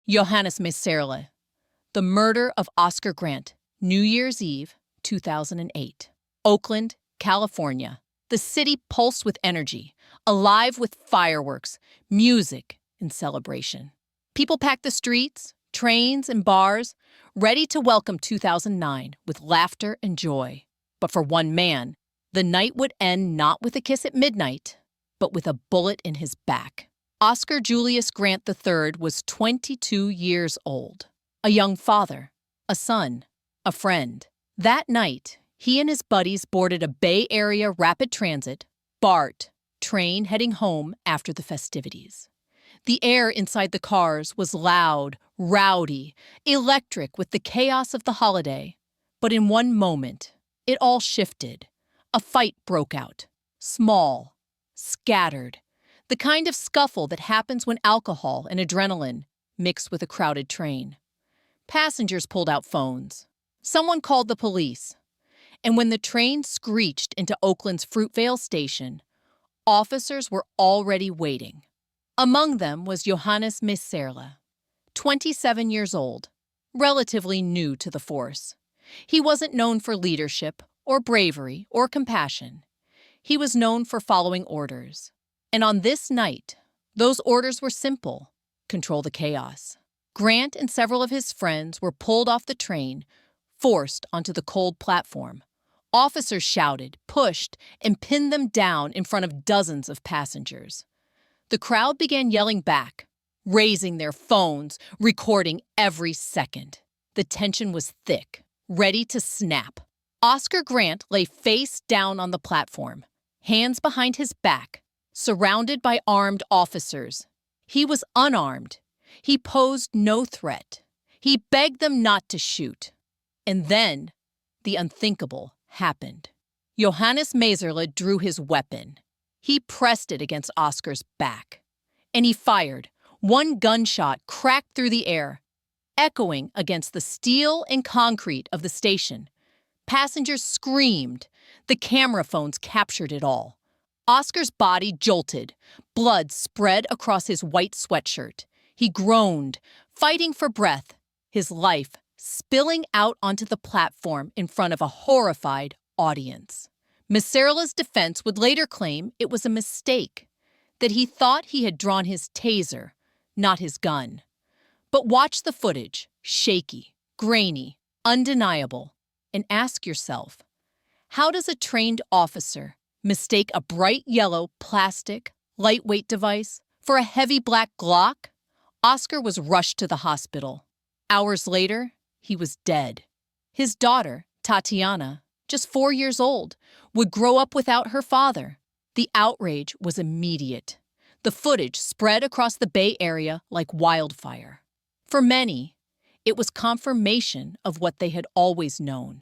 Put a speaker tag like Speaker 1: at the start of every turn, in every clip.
Speaker 1: Johannes Meserle, the murder of Oscar Grant, New Year's Eve, 2008. Oakland, California. The city pulsed with energy, alive with fireworks, music, and celebration. People packed the streets, trains, and bars, ready to welcome 2009 with laughter and joy. But for one man, the night would end not with a kiss at midnight, but with a bullet in his back. Oscar Julius Grant III was 22 years old, a young father, a son, a friend. That night, he and his buddies boarded a Bay Area rapid transit, BART, train heading home after the festivities. The air inside the cars was loud, rowdy, electric with the chaos of the holiday. But in one moment, it all shifted. A fight broke out, small, scattered, the kind of scuffle that happens when alcohol and adrenaline mix with a crowded train. Passengers pulled out phones. Someone called the police. And when the train screeched into Oakland's Fruitvale station, officers were already waiting. Among them was Johannes Meserle, 27 years old, relatively new to the force. He wasn't known for leadership or bravery or compassion. He was known for following orders. And on this night, those orders were simple: control the chaos. Grant and several of his friends were pulled off the train, forced onto the cold platform. Officers shouted, pushed, and pinned them down in front of dozens of passengers. The crowd began yelling back, raising their phones, recording every second. The tension was thick, ready to snap. Oscar Grant lay face down on the platform, hands behind his back, surrounded by armed officers. He was unarmed. He posed no threat. He begged them not to shoot. And then, the unthinkable happened. Johannes Meserle drew his weapon. He pressed it against Oscar's back. And he fired. One gunshot cracked through the air, echoing against the steel and concrete of the station. Passengers screamed. The camera phones captured it all. Oscar's body jolted. Blood spread across his white sweatshirt. He groaned, fighting for breath, his life spilling out onto the platform in front of a horrified audience. Meserle's defense would later claim it was a mistake, that he thought he had drawn his taser, not his gun. But watch the footage, shaky, grainy, undeniable, and ask yourself, how does a trained officer mistake a bright yellow plastic, lightweight device for a heavy black Glock? Oscar was rushed to the hospital. Hours later, he was dead. His daughter, Tatiana, just 4 years old, would grow up without her father. The outrage was immediate. The footage spread across the Bay Area like wildfire. For many, it was confirmation of what they had always known,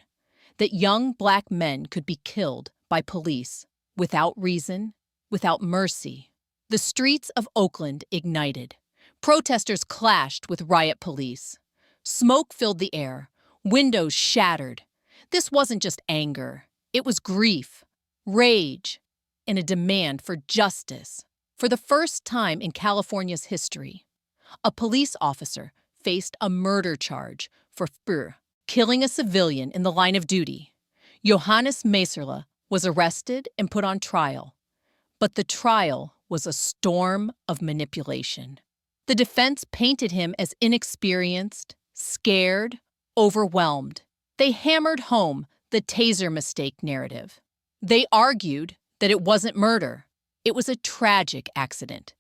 Speaker 1: that young black men could be killed by police without reason, without mercy. The streets of Oakland ignited. Protesters clashed with riot police. Smoke filled the air. Windows shattered. This wasn't just anger. It was grief, rage, and a demand for justice. For the first time in California's history, a police officer faced a murder charge for killing a civilian in the line of duty. Johannes Meserle was arrested and put on trial. But the trial was a storm of manipulation. The defense painted him as inexperienced, scared, overwhelmed. They hammered home the taser mistake narrative. They argued that it wasn't murder. It was a tragic accident.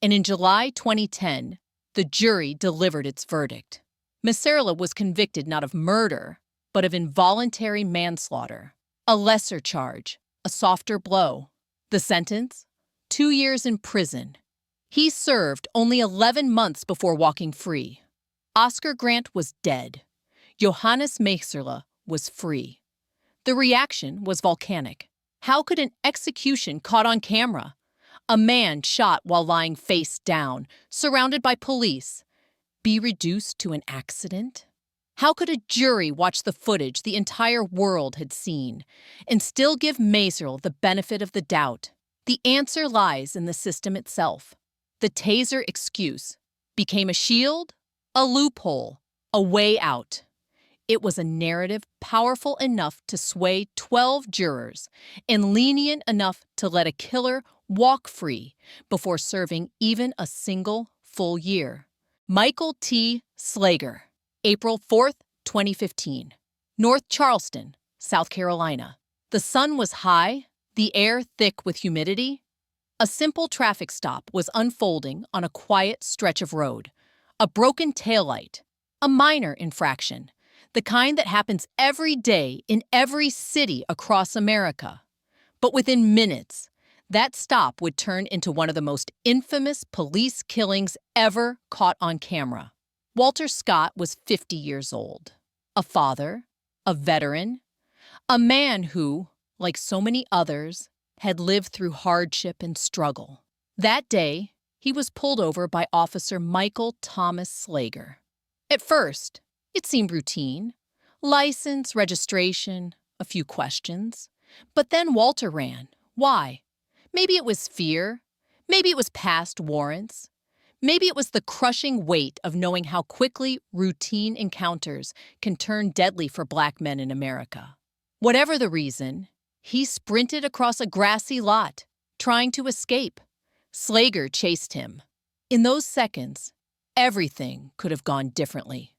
Speaker 1: And in July 2010, the jury delivered its verdict. Meserle was convicted not of murder, but of involuntary manslaughter, a lesser charge, a softer blow. The sentence? 2 years in prison. He served only 11 months before walking free. Oscar Grant was dead. Johannes Meserle was free. The reaction was volcanic. How could an execution caught on camera, a man shot while lying face down, surrounded by police, be reduced to an accident? How could a jury watch the footage the entire world had seen and still give Meserle the benefit of the doubt? The answer lies in the system itself. The taser excuse became a shield, A loophole, a way out. It was a narrative powerful enough to sway 12 jurors and lenient enough to let a killer walk free before serving even a single full year. Michael T. Slager, April 4th, 2015. North Charleston, South Carolina. The sun was high, the air thick with humidity. A simple traffic stop was unfolding on a quiet stretch of road. A broken taillight, a minor infraction, the kind that happens every day in every city across America. But within minutes, that stop would turn into one of the most infamous police killings ever caught on camera. Walter Scott was 50 years old, a father, a veteran, a man who, like so many others, had lived through hardship and struggle. That day, he was pulled over by Officer Michael Thomas Slager. At first, it seemed routine. License, registration, a few questions. But then Walter ran. Why? Maybe it was fear. Maybe it was past warrants. Maybe it was the crushing weight of knowing how quickly routine encounters can turn deadly for Black men in America. Whatever the reason, he sprinted across a grassy lot, trying to escape. Slager chased him. In those seconds, everything could have gone differently.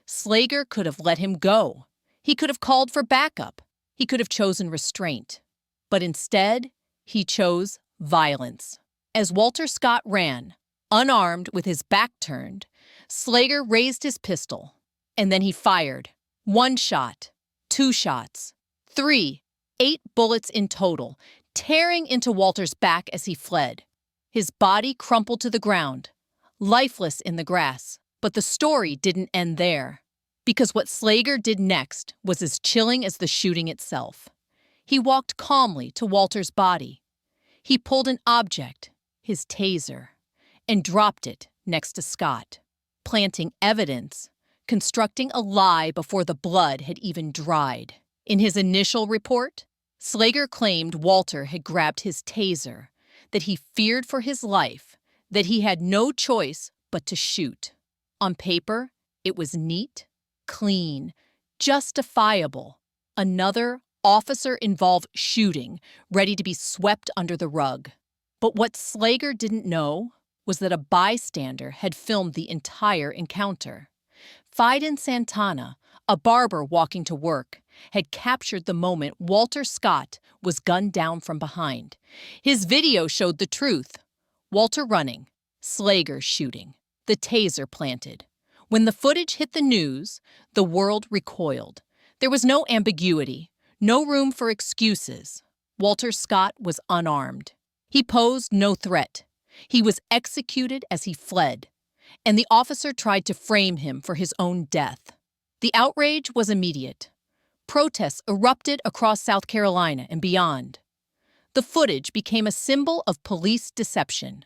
Speaker 1: Slager could have let him go. He could have called for backup. He could have chosen restraint. But instead, he chose violence. As Walter Scott ran, unarmed with his back turned, Slager raised his pistol. And then he fired. 1 shot, 2 shots, 3, 8 bullets in total, tearing into Walter's back as he fled. His body crumpled to the ground, lifeless in the grass. But the story didn't end there, because what Slager did next was as chilling as the shooting itself. He walked calmly to Walter's body. He pulled an object, his taser, and dropped it next to Scott, planting evidence, constructing a lie before the blood had even dried. In his initial report, Slager claimed Walter had grabbed his taser, that he feared for his life, that he had no choice but to shoot. On paper, it was neat, clean, justifiable. Another officer-involved shooting ready to be swept under the rug. But what Slager didn't know was that a bystander had filmed the entire encounter. Fiden Santana, a barber walking to work, had captured the moment Walter Scott was gunned down from behind. His video showed the truth. Walter running, Slager shooting, the taser planted. When the footage hit the news, the world recoiled. There was no ambiguity, no room for excuses. Walter Scott was unarmed. He posed no threat. He was executed as he fled, and the officer tried to frame him for his own death. The outrage was immediate. Protests erupted across South Carolina and beyond. The footage became a symbol of police deception,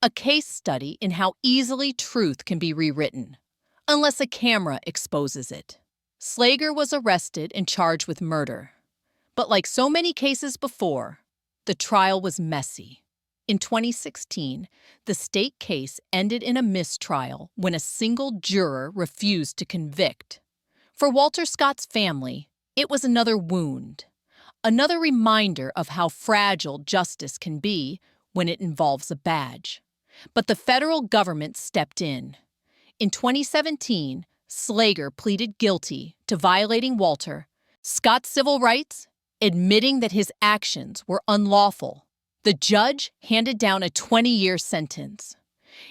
Speaker 1: a case study in how easily truth can be rewritten, unless a camera exposes it. Slager was arrested and charged with murder. But like so many cases before, the trial was messy. In 2016, the state case ended in a mistrial when a single juror refused to convict. For Walter Scott's family, it was another wound, another reminder of how fragile justice can be when it involves a badge. But the federal government stepped in. In 2017, Slager pleaded guilty to violating Walter Scott's civil rights, admitting that his actions were unlawful. The judge handed down a 20-year sentence.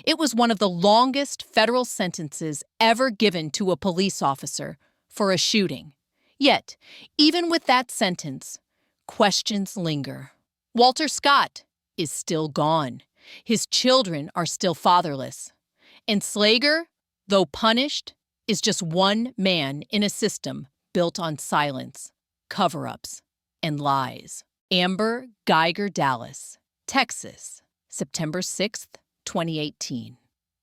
Speaker 1: It was one of the longest federal sentences ever given to a police officer for a shooting. Yet, even with that sentence, questions linger. Walter Scott is still gone. His children are still fatherless. And Slager, though punished, is just one man in a system built on silence, cover-ups, and lies. Amber Geiger Dallas, Texas, September 6th, 2018.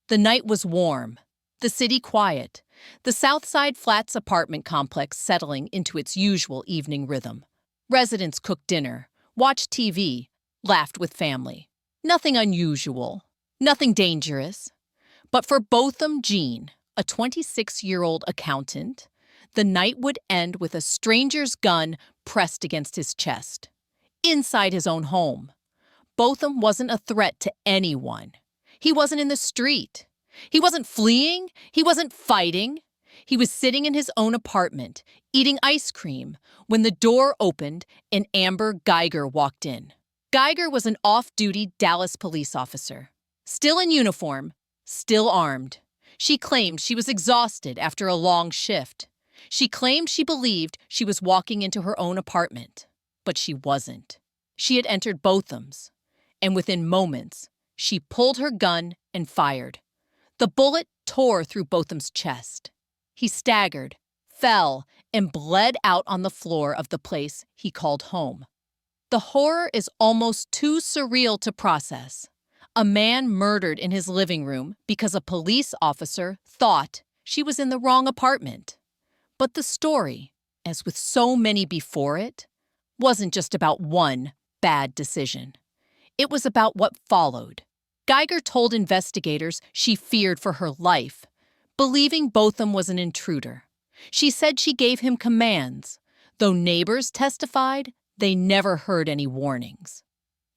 Speaker 1: The night was warm, the city quiet, the Southside Flats apartment complex settling into its usual evening rhythm. Residents cooked dinner, watched TV, laughed with family. Nothing unusual, nothing dangerous. But for Botham Jean, a 26-year-old accountant, the night would end with a stranger's gun pressed against his chest, inside his own home. Botham wasn't a threat to anyone. He wasn't in the street. He wasn't fleeing. He wasn't fighting. He was sitting in his own apartment, eating ice cream, when the door opened and Amber Geiger walked in. Geiger was an off-duty Dallas police officer, still in uniform, still armed. She claimed she was exhausted after a long shift. She claimed she believed she was walking into her own apartment, but she wasn't. She had entered Botham's, and within moments, she pulled her gun and fired. The bullet tore through Botham's chest. He staggered, fell, and bled out on the floor of the place he called home. The horror is almost too surreal to process. A man murdered in his living room because a police officer thought she was in the wrong apartment. But the story, as with so many before it, wasn't just about one bad decision. It was about what followed. Geiger told investigators she feared for her life, believing Botham was an intruder. She said she gave him commands, though neighbors testified they never heard any warnings.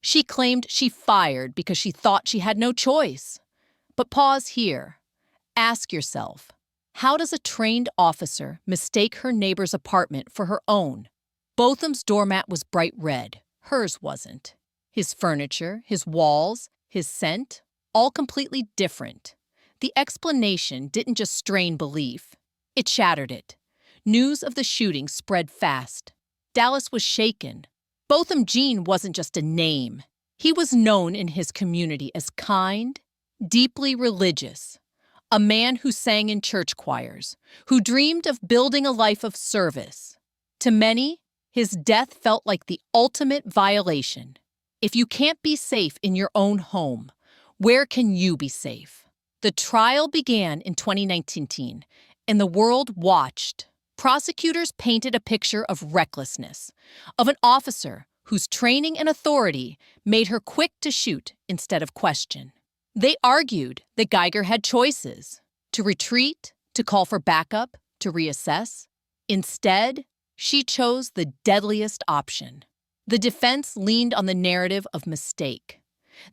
Speaker 1: She claimed she fired because she thought she had no choice. But pause here. Ask yourself, how does a trained officer mistake her neighbor's apartment for her own? Botham's doormat was bright red. Hers wasn't. His furniture, his walls, his scent, all completely different. The explanation didn't just strain belief. It shattered it. News of the shooting spread fast. Dallas was shaken. Botham Jean wasn't just a name. He was known in his community as kind, deeply religious, a man who sang in church choirs, who dreamed of building a life of service. To many, his death felt like the ultimate violation. If you can't be safe in your own home, where can you be safe? The trial began in 2019, and the world watched. Prosecutors painted a picture of recklessness, of an officer whose training and authority made her quick to shoot instead of question. They argued that Geiger had choices: to retreat, to call for backup, to reassess. Instead, she chose the deadliest option. The defense leaned on the narrative of mistake.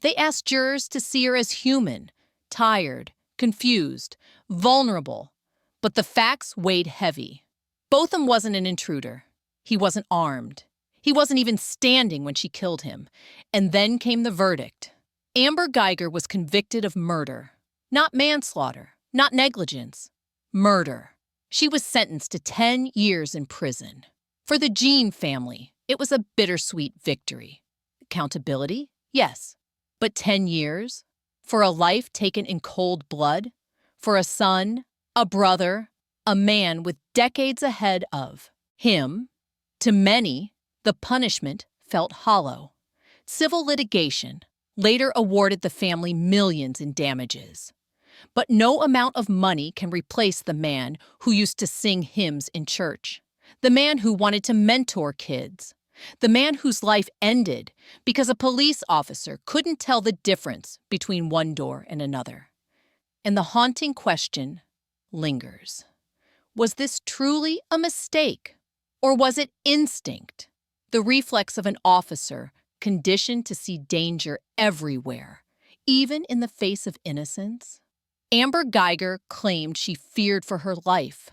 Speaker 1: They asked jurors to see her as human, tired, confused, vulnerable. But the facts weighed heavy. Botham wasn't an intruder. He wasn't armed. He wasn't even standing when she killed him. And then came the verdict. Amber Geiger was convicted of murder. Not manslaughter, not negligence. Murder. She was sentenced to 10 years in prison. For the Jean family, it was a bittersweet victory. Accountability? Yes. But 10 years? For a life taken in cold blood? For a son, a brother, a man with decades ahead of him? To many, the punishment felt hollow. Civil litigation later awarded the family millions in damages. But no amount of money can replace the man who used to sing hymns in church, the man who wanted to mentor kids, the man whose life ended because a police officer couldn't tell the difference between one door and another. And the haunting question lingers. Was this truly a mistake? Or was it instinct, the reflex of an officer conditioned to see danger everywhere, even in the face of innocence? Amber Geiger claimed she feared for her life,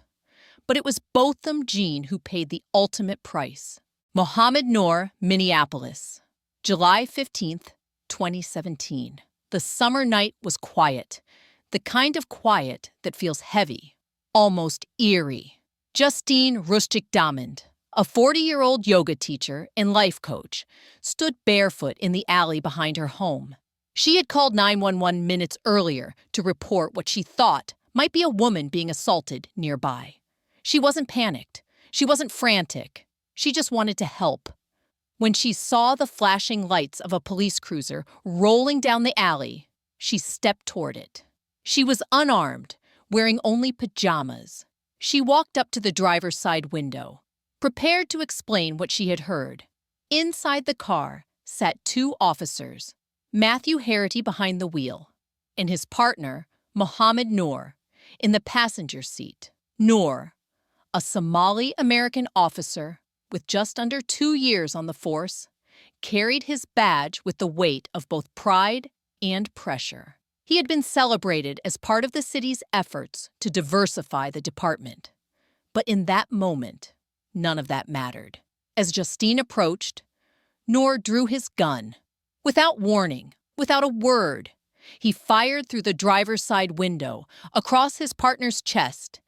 Speaker 1: but it was Botham Jean who paid the ultimate price. Mohammed Noor, Minneapolis, July 15th, 2017. The summer night was quiet, the kind of quiet that feels heavy, almost eerie. Justine Rushik-Damand, a 40-year-old yoga teacher and life coach, stood barefoot in the alley behind her home. She had called 911 minutes earlier to report what she thought might be a woman being assaulted nearby. She wasn't panicked. She wasn't frantic. She just wanted to help. When she saw the flashing lights of a police cruiser rolling down the alley, she stepped toward it. She was unarmed, wearing only pajamas. She walked up to the driver's side window, prepared to explain what she had heard. Inside the car sat two officers, Matthew Harity behind the wheel, and his partner, Mohammed Noor, in the passenger seat. Noor, a Somali-American officer with just under 2 years on the force, carried his badge with the weight of both pride and pressure. He had been celebrated as part of the city's efforts to diversify the department. But in that moment, none of that mattered. As Justine approached, Noor drew his gun. Without warning, without a word, he fired through the driver's side window, across his partner's chest,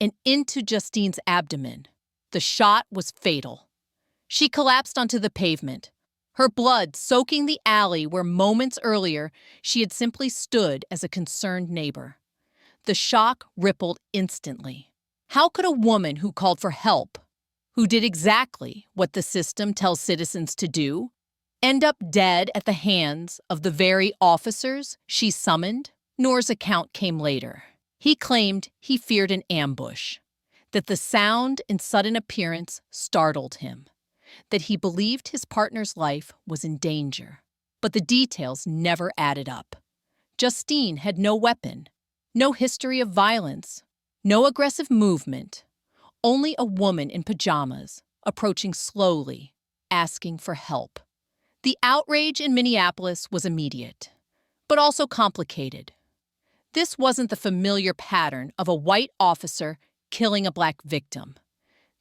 Speaker 1: and into Justine's abdomen. The shot was fatal. She collapsed onto the pavement, her blood soaking the alley where moments earlier she had simply stood as a concerned neighbor. The shock rippled instantly. How could a woman who called for help, who did exactly what the system tells citizens to do, end up dead at the hands of the very officers she summoned? Noor's account came later. He claimed he feared an ambush, that the sound and sudden appearance startled him, that he believed his partner's life was in danger. But the details never added up. Justine had no weapon, no history of violence, no aggressive movement, only a woman in pajamas approaching slowly, asking for help. The outrage in Minneapolis was immediate, but also complicated. This wasn't the familiar pattern of a white officer killing a black victim.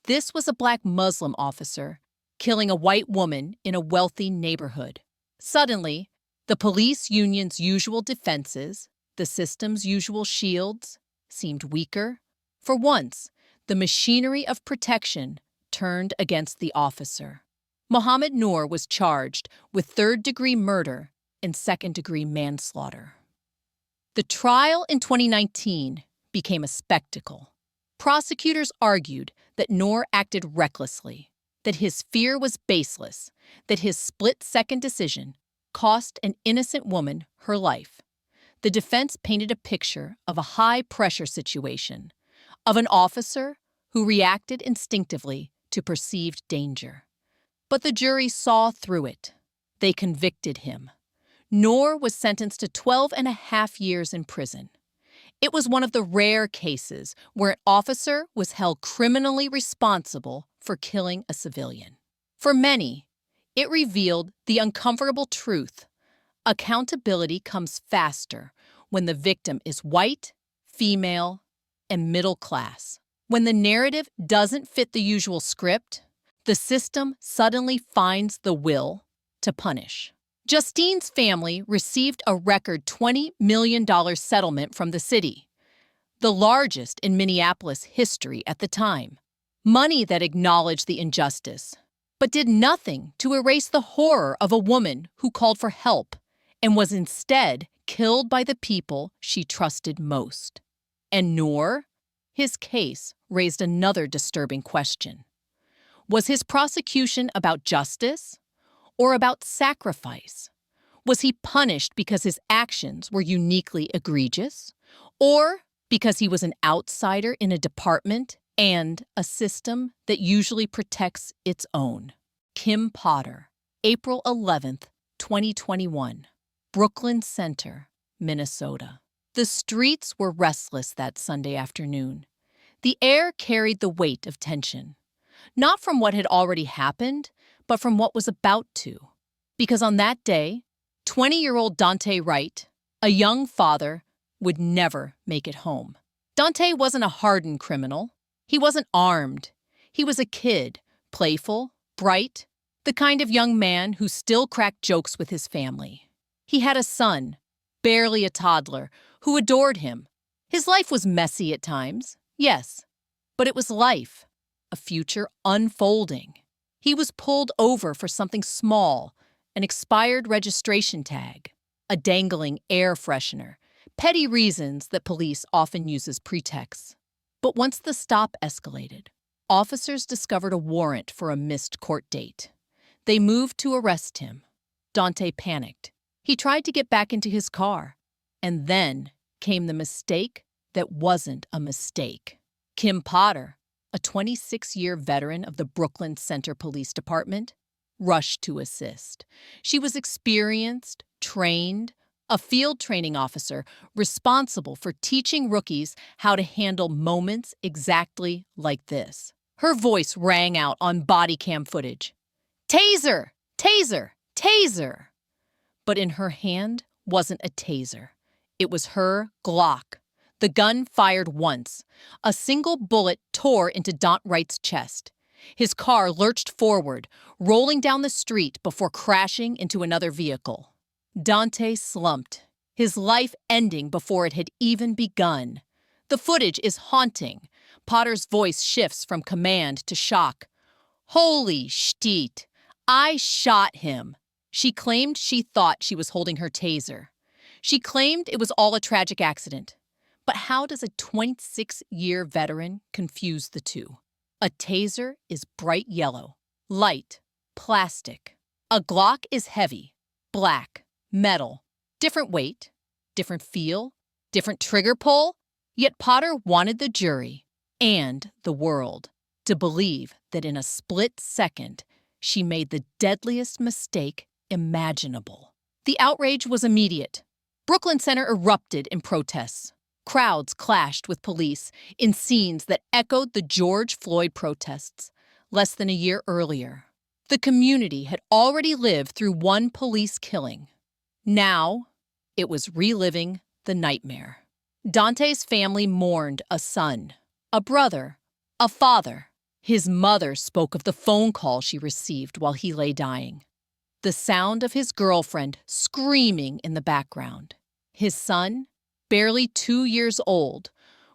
Speaker 1: This was a black Muslim officer killing a white woman in a wealthy neighborhood. Suddenly, the police union's usual defenses, the system's usual shields, seemed weaker. For once, the machinery of protection turned against the officer. Mohammed Noor was charged with third-degree murder and second-degree manslaughter. The trial in 2019 became a spectacle. Prosecutors argued that Noor acted recklessly, that his fear was baseless, that his split-second decision cost an innocent woman her life. The defense painted a picture of a high-pressure situation, of an officer who reacted instinctively to perceived danger. But the jury saw through it. They convicted him. Noor was sentenced to 12.5 years in prison. It was one of the rare cases where an officer was held criminally responsible for killing a civilian. For many, it revealed the uncomfortable truth. Accountability comes faster when the victim is white, female, and middle class. When the narrative doesn't fit the usual script, the system suddenly finds the will to punish. Justine's family received a record $20 million settlement from the city, the largest in Minneapolis history at the time. Money that acknowledged the injustice, but did nothing to erase the horror of a woman who called for help and was instead killed by the people she trusted most. And Noor? His case raised another disturbing question. Was his prosecution about justice or about sacrifice? Was he punished because his actions were uniquely egregious, or because he was an outsider in a department and a system that usually protects its own? Kim Potter, April 11th, 2021, Brooklyn Center, Minnesota. The streets were restless that Sunday afternoon. The air carried the weight of tension, not from what had already happened, but from what was about to. Because on that day, 20-year-old Dante Wright, a young father, would never make it home. Dante wasn't a hardened criminal. He wasn't armed. He was a kid, playful, bright, the kind of young man who still cracked jokes with his family. He had a son, barely a toddler, who adored him. His life was messy at times, yes, but it was life, a future unfolding. He was pulled over for something small, an expired registration tag, a dangling air freshener, petty reasons that police often use as pretexts. But once the stop escalated, officers discovered a warrant for a missed court date. They moved to arrest him. Dante panicked. He tried to get back into his car. And then came the mistake that wasn't a mistake. Kim Potter, a 26-year veteran of the Brooklyn Center Police Department, rushed to assist. She was experienced, trained, a field training officer responsible for teaching rookies how to handle moments exactly like this. Her voice rang out on body cam footage. Taser! Taser! Taser! But in her hand wasn't a taser. It was her Glock. The gun fired once. A single bullet tore into Daunt Wright's chest. His car lurched forward, rolling down the street before crashing into another vehicle. Dante slumped, his life ending before it had even begun. The footage is haunting. Potter's voice shifts from command to shock. Holy shit! I shot him. She claimed she thought she was holding her taser. She claimed it was all a tragic accident. But how does a 26-year veteran confuse the two? A taser is bright yellow, light, plastic. A Glock is heavy, black, metal, different weight, different feel, different trigger pull. Yet Potter wanted the jury and the world to believe that in a split second, she made the deadliest mistake imaginable. The outrage was immediate. Brooklyn Center erupted in protests. Crowds clashed with police in scenes that echoed the George Floyd protests less than a year earlier. The community had already lived through one police killing. Now, it was reliving the nightmare. Dante's family mourned a son, a brother, a father. His mother spoke of the phone call she received while he lay dying. The sound of his girlfriend screaming in the background. His son, barely 2 years old,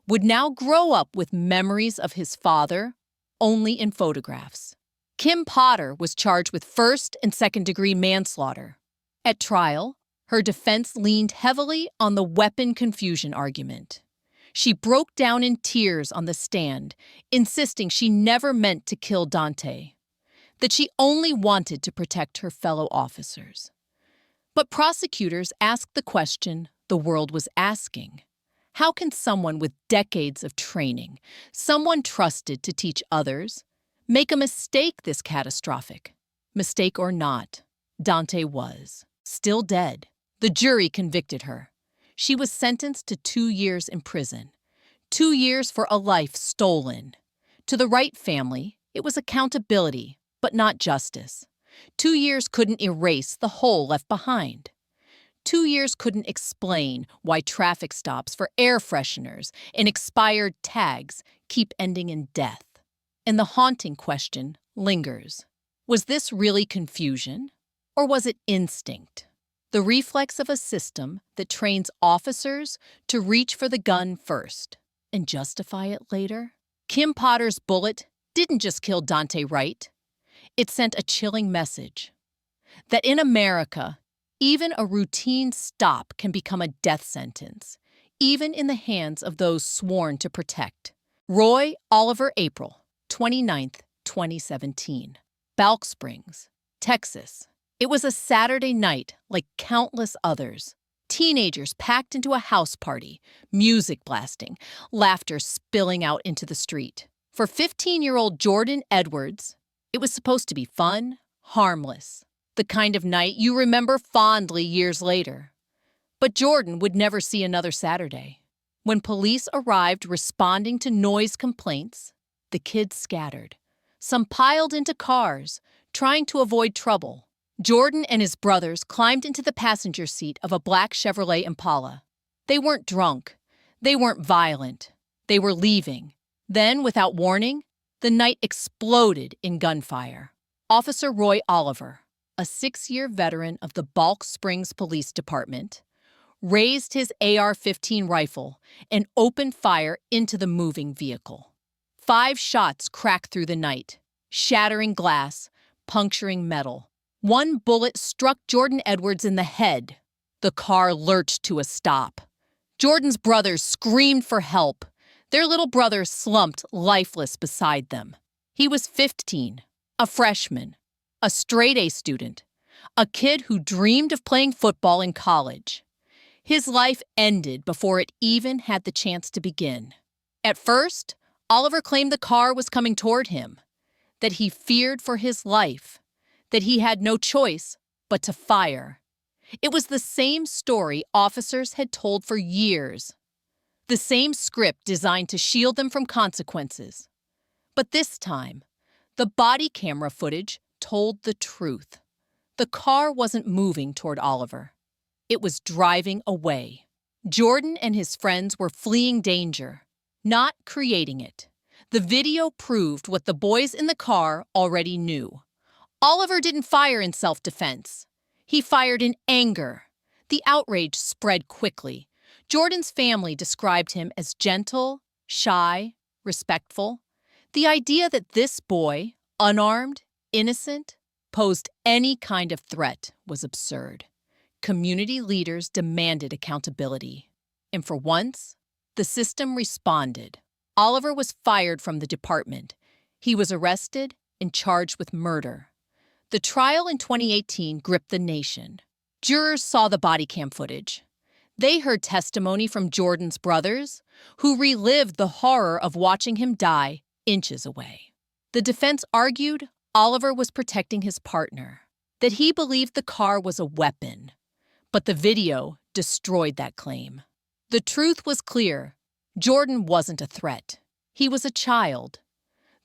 Speaker 1: would now grow up with memories of his father only in photographs. Kim Potter was charged with first and second-degree manslaughter. At trial, her defense leaned heavily on the weapon confusion argument. She broke down in tears on the stand, insisting she never meant to kill Dante, that she only wanted to protect her fellow officers. But prosecutors asked the question the world was asking. How can someone with decades of training, someone trusted to teach others, make a mistake this catastrophic? Mistake or not, Dante was still dead. The jury convicted her. She was sentenced to 2 years in prison. 2 years for a life stolen. To the Wright family, it was accountability, but not justice. 2 years couldn't erase the hole left behind. 2 years couldn't explain why traffic stops for air fresheners and expired tags keep ending in death. And the haunting question lingers. Was this really confusion, or was it instinct? The reflex of a system that trains officers to reach for the gun first and justify it later? Kim Potter's bullet didn't just kill Dante Wright. It sent a chilling message that in America, even a routine stop can become a death sentence, even in the hands of those sworn to protect. Roy Oliver April, 29th, 2017. Balk Springs, Texas. It was a Saturday night like countless others. Teenagers packed into a house party, music blasting, laughter spilling out into the street. For 15-year-old Jordan Edwards, it was supposed to be fun, harmless, the kind of night you remember fondly years later. But Jordan would never see another Saturday. When police arrived responding to noise complaints, the kids scattered. Some piled into cars, trying to avoid trouble. Jordan and his brothers climbed into the passenger seat of a black Chevrolet Impala. They weren't drunk. They weren't violent. They were leaving. Then, without warning, the night exploded in gunfire. Officer Roy Oliver, a 6-year veteran of the Balk Springs Police Department, raised his AR-15 rifle and opened fire into the moving vehicle. 5 shots cracked through the night, shattering glass, puncturing metal. One bullet struck Jordan Edwards in the head. The car lurched to a stop. Jordan's brothers screamed for help. Their little brother slumped lifeless beside them. He was 15, a freshman, a straight-A student, a kid who dreamed of playing football in college. His life ended before it even had the chance to begin. At first, Oliver claimed the car was coming toward him, that he feared for his life, that he had no choice but to fire. It was the same story officers had told for years. The same script designed to shield them from consequences. But this time, the body camera footage told the truth. The car wasn't moving toward Oliver. It was driving away. Jordan and his friends were fleeing danger, not creating it. The video proved what the boys in the car already knew. Oliver didn't fire in self-defense. He fired in anger. The outrage spread quickly. Jordan's family described him as gentle, shy, respectful. The idea that this boy, unarmed, innocent, posed any kind of threat was absurd. Community leaders demanded accountability. And for once, the system responded. Oliver was fired from the department. He was arrested and charged with murder. The trial in 2018 gripped the nation. Jurors saw the body cam footage. They heard testimony from Jordan's brothers, who relived the horror of watching him die inches away. The defense argued Oliver was protecting his partner, that he believed the car was a weapon. But the video destroyed that claim. The truth was clear. Jordan wasn't a threat. He was a child.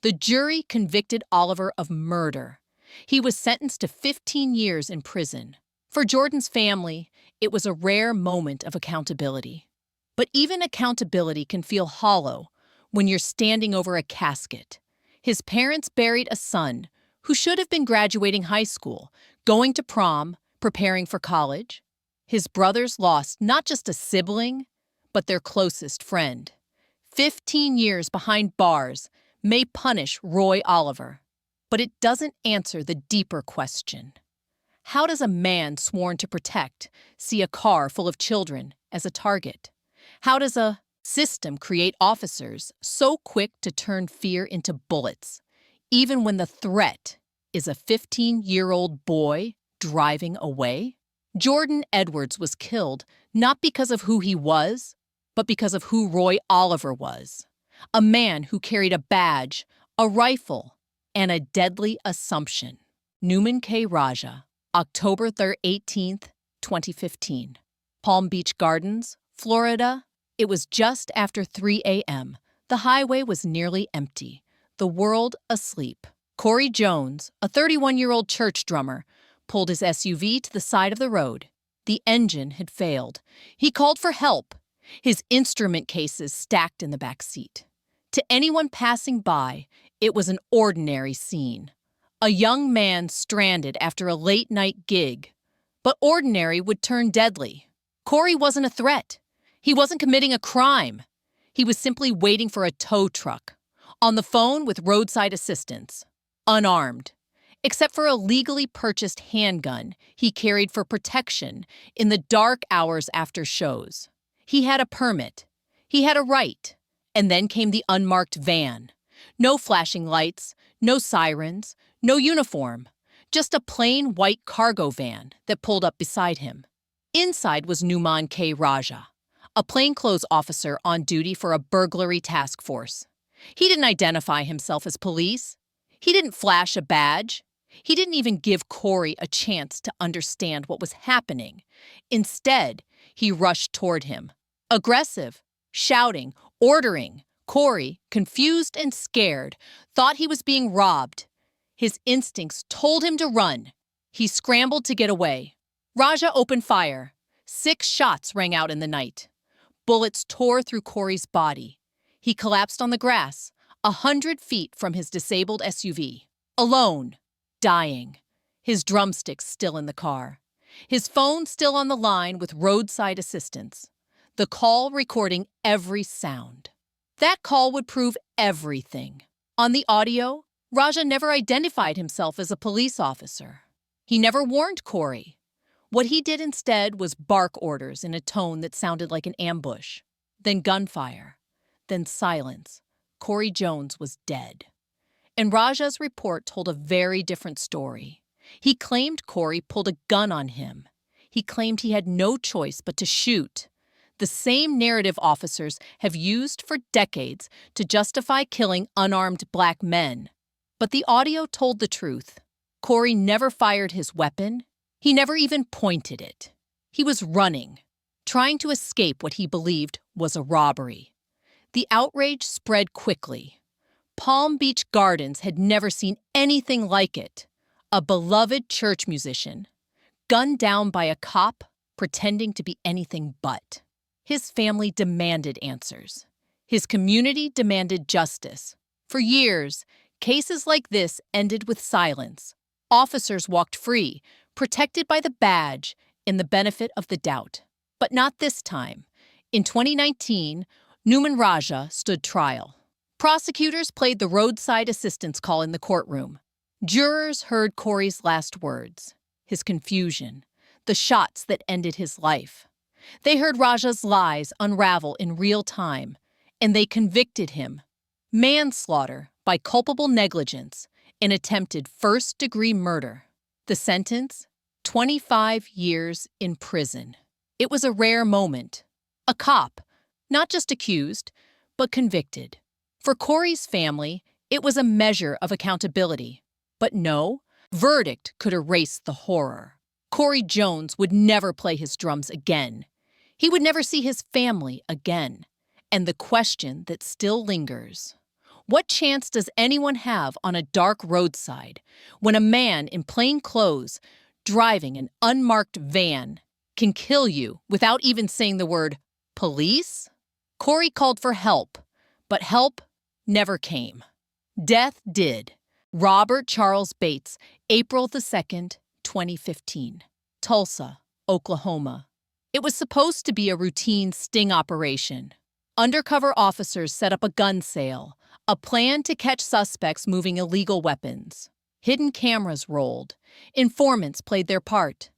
Speaker 1: The jury convicted Oliver of murder. He was sentenced to 15 years in prison. For Jordan's family, it was a rare moment of accountability. But even accountability can feel hollow when you're standing over a casket. His parents buried a son who should have been graduating high school, going to prom, preparing for college. His brothers lost not just a sibling, but their closest friend. 15 years behind bars may punish Roy Oliver, but it doesn't answer the deeper question. How does a man sworn to protect see a car full of children as a target? How does a system create officers so quick to turn fear into bullets, even when the threat is a 15-year-old boy driving away? Jordan Edwards was killed not because of who he was, but because of who Roy Oliver was. A man who carried a badge, a rifle, and a deadly assumption. Newman K. Raja, October 18, 2015. Palm Beach Gardens, Florida. It was just after 3 a.m. The highway was nearly empty, the world asleep. Corey Jones, a 31-year-old church drummer, pulled his SUV to the side of the road. The engine had failed. He called for help, his instrument cases stacked in the back seat. To anyone passing by, it was an ordinary scene. A young man stranded after a late-night gig. But ordinary would turn deadly. Corey wasn't a threat. He wasn't committing a crime. He was simply waiting for a tow truck, on the phone with roadside assistance, unarmed, except for a legally purchased handgun he carried for protection in the dark hours after shows. He had a permit. He had a right. And then came the unmarked van. No flashing lights, no sirens, no uniform, just a plain white cargo van that pulled up beside him. Inside was Newman K. Raja, a plainclothes officer on duty for a burglary task force. He didn't identify himself as police. He didn't flash a badge. He didn't even give Corey a chance to understand what was happening. Instead, he rushed toward him, aggressive, shouting, ordering. Corey, confused and scared, thought he was being robbed. His instincts told him to run. He scrambled to get away. Raja opened fire. 6 shots rang out in the night. Bullets tore through Corey's body. He collapsed on the grass, 100 feet from his disabled SUV. Alone, dying. His drumsticks still in the car. His phone still on the line with roadside assistance. The call recording every sound. That call would prove everything. On the audio, Raja never identified himself as a police officer. He never warned Corey. What he did instead was bark orders in a tone that sounded like an ambush. Then gunfire. Then silence. Corey Jones was dead. And Raja's report told a very different story. He claimed Corey pulled a gun on him. He claimed he had no choice but to shoot. The same narrative officers have used for decades to justify killing unarmed black men. But the audio told the truth. Corey never fired his weapon. He never even pointed it. He was running, trying to escape what he believed was a robbery. The outrage spread quickly. Palm Beach Gardens had never seen anything like it. A beloved church musician, gunned down by a cop pretending to be anything but. His family demanded answers. His community demanded justice. For years, cases like this ended with silence. Officers walked free, protected by the badge and the benefit of the doubt. But not this time. In 2019, Numan Raja stood trial. Prosecutors played the roadside assistance call in the courtroom. Jurors heard Corey's last words, his confusion, the shots that ended his life. They heard Raja's lies unravel in real time, and they convicted him. Manslaughter by culpable negligence and attempted first-degree murder. The sentence? 25 years in prison. It was a rare moment. A cop, not just accused, but convicted. For Corey's family, it was a measure of accountability. But no verdict could erase the horror. Corey Jones would never play his drums again. He would never see his family again. And the question that still lingers: what chance does anyone have on a dark roadside when a man in plain clothes, driving an unmarked van, can kill you without even saying the word police? Corey called for help, but help never came. Death did. Robert Charles Bates, April 2nd, 2015. Tulsa, Oklahoma. It was supposed to be a routine sting operation. Undercover officers set up a gun sale, a plan to catch suspects moving illegal weapons. Hidden cameras rolled. Informants played their part.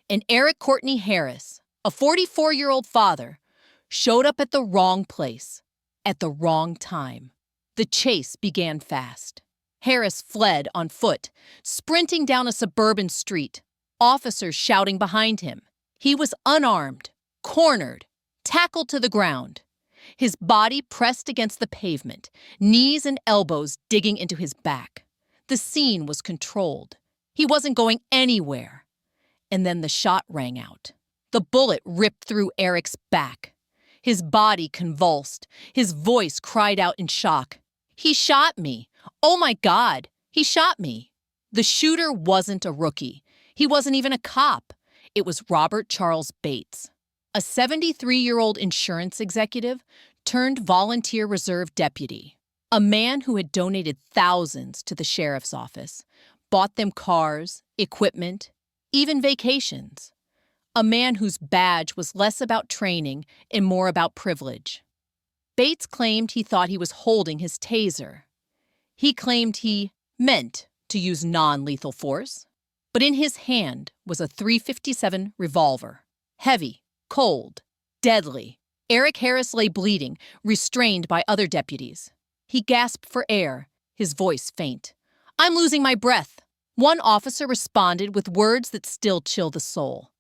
Speaker 1: And Eric Courtney Harris, a 44-year-old father, showed up at the wrong place, at the wrong time. The chase began fast. Harris fled on foot, sprinting down a suburban street, officers shouting behind him. He was unarmed, cornered, tackled to the ground. His body pressed against the pavement, knees and elbows digging into his back. The scene was controlled. He wasn't going anywhere. And then the shot rang out. The bullet ripped through Eric's back. His body convulsed. His voice cried out in shock. "He shot me. Oh my God, he shot me." The shooter wasn't a rookie. He wasn't even a cop. It was Robert Charles Bates, a 73-year-old insurance executive turned volunteer reserve deputy, a man who had donated thousands to the sheriff's office, bought them cars, equipment, even vacations. A man whose badge was less about training and more about privilege. Bates claimed he thought he was holding his taser. He claimed he meant to use non-lethal force, but in his hand was a .357 revolver. Heavy, cold, deadly. Eric Harris lay bleeding, restrained by other deputies. He gasped for air, his voice faint. "I'm losing my breath." One officer responded with words that still chill the soul.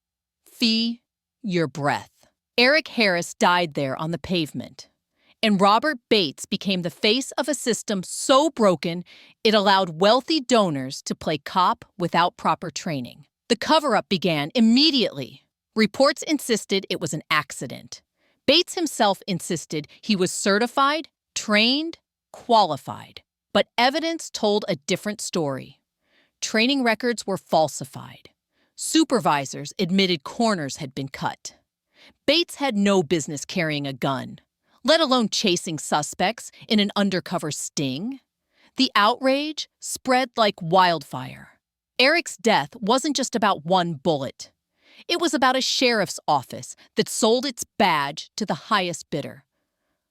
Speaker 1: "Fee your breath." Eric Harris died there on the pavement. And Robert Bates became the face of a system so broken it allowed wealthy donors to play cop without proper training. The cover-up began immediately. Reports insisted it was an accident. Bates himself insisted he was certified, trained, qualified. But evidence told a different story. Training records were falsified. Supervisors admitted corners had been cut. Bates had no business carrying a gun, let alone chasing suspects in an undercover sting. The outrage spread like wildfire. Eric's death wasn't just about one bullet. It was about a sheriff's office that sold its badge to the highest bidder.